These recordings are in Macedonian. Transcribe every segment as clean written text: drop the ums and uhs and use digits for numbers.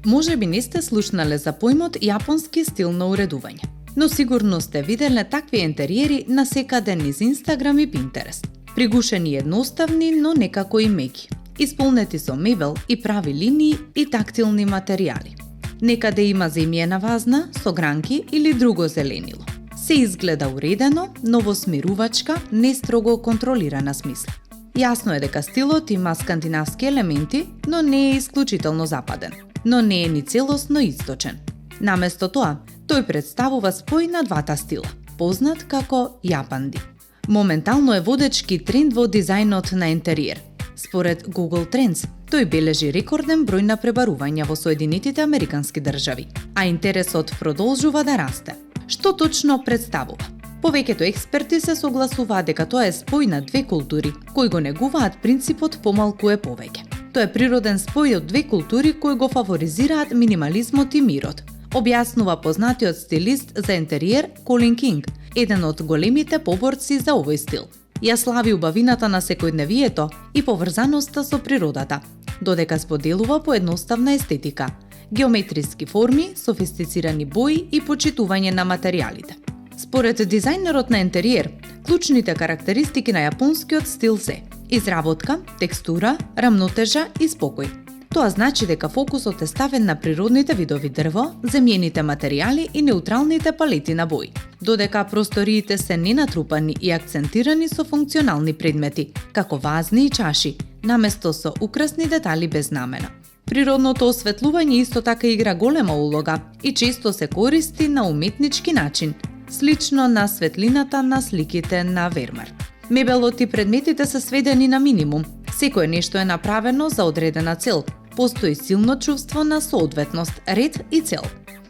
Можеби не сте слушнале за поимот јапонски стил на уредување, но сигурно сте виделе такви интериери насекаде низ Инстаграм и Пинтерест. Пригушени едноставни, но некако и меки, исполнети со мебел и прави линии и тактилни материјали. Некаде има земјена вазна со гранки или друго зеленило. Се изгледа уредено, но во смирувачка, не строго контролирана смисла. Јасно е дека стилот има скандинавски елементи, но не е исклучително западен, но не е ни целосно источен. Наместо тоа, тој представува спој на двата стила, познат како јапанди. Моментално е водечки тренд во дизајнот на интериер. Според Google Trends, тој бележи рекорден број на пребарувања во Соединетите Американски држави, а интересот продолжува да расте. Што точно представува? Повеќето експерти се согласуваат дека тоа е спој на две култури, кои го негуваат принципот помалку е повеќе. Тоа е природен спој од две култури кои го фаворизираат минимализмот и мирот, објаснува познатиот стилист за интериер Колин Кинг, еден од големите поборци за овој стил. Ја слави убавината на секојдневието и поврзаноста со природата, додека споделува поедноставна естетика, геометриски форми, софистицирани бои и почитување на материјалите. Според дизајнерот на интериер, клучните карактеристики на јапонскиот стил се изработка, текстура, рамнотежа и спокој. Тоа значи дека фокусот е ставен на природните видови дрво, земјените материјали и неутралните палети на бои, додека просториите се ненатрупани и акцентирани со функционални предмети, како вазни и чаши, наместо со украсни детали без намена. Природното осветлување исто така игра голема улога и често се користи на уметнички начин, слично на светлината на сликите на Вермеер. Мебелот и предметите се сведени на минимум. Секое нешто е направено за одредена цел. Постои силно чувство на соодветност, ред и цел.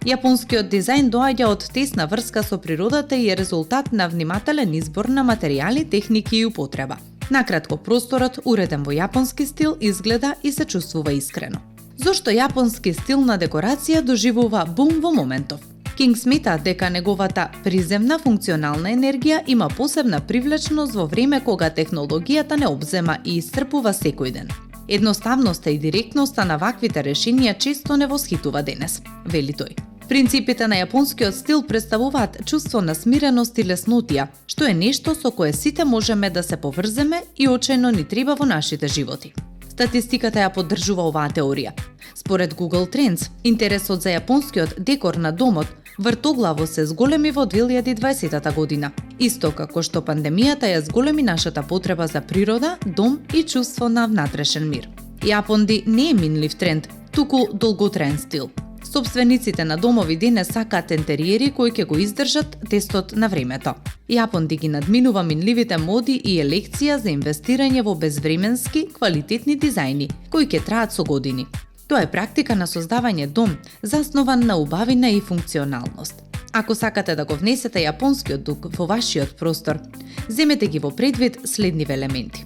Јапонскиот дизајн доаѓа од тесна врска со природата и е резултат на внимателен избор на материјали, техники и употреба. Накратко, просторот, уреден во јапонски стил, изгледа и се чувствува искрено. Зошто јапонски стил на декорација доживува бум во моментов? Кинг смета дека неговата приземна функционална енергија има посебна привлечност во време кога технологијата не обзема и исцрпува секој ден. Едноставноста и директноста на ваквите решенија често не восхитува денес, вели тој. Принципите на јапонскиот стил представуваат чувство на смиреност и леснотија, што е нешто со кое сите можеме да се поврземе и очајно ни треба во нашите животи. Статистиката ја поддржува оваа теорија. Според Google Trends, интересот за јапонскиот декор на домот вртоглаво се зголеми во 2020 година, исто како што пандемијата ја зголеми нашата потреба за природа, дом и чувство на внатрешен мир. Јапонди не е минлив тренд, туку долготраен стил. Собствениците на домови денес сакаат интериери кои ќе го издржат тестот на времето. Јапонди ги надминува минливите моди и е лекција за инвестирање во безвременски, квалитетни дизајни, кои ќе траат со години. Тоа е практика на создавање дом, заснован на убавина и функционалност. Ако сакате да го внесете јапонскиот дух во вашиот простор, земете ги во предвид следниве елементи.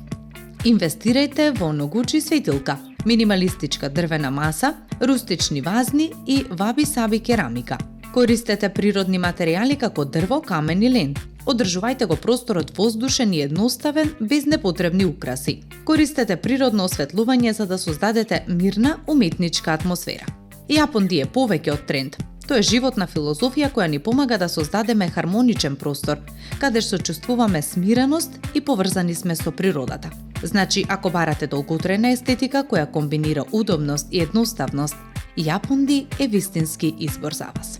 Инвестирајте во ногучи светилка, минималистичка дрвена маса, рустични вазни и ваби-саби керамика. Користете природни материјали како дрво, камен и лен. Одржувајте го просторот воздушен и едноставен, без непотребни украси. Користете природно осветлување за да создадете мирна, уметничка атмосфера. Јапонди е повеќе од тренд. Тоа е животна филозофија која ни помага да создадеме хармоничен простор, каде што чувствуваме смиреност и поврзани сме со природата. Значи, ако барате долготрајна естетика која комбинира удобност и едноставност, Јапонди е вистински избор за вас.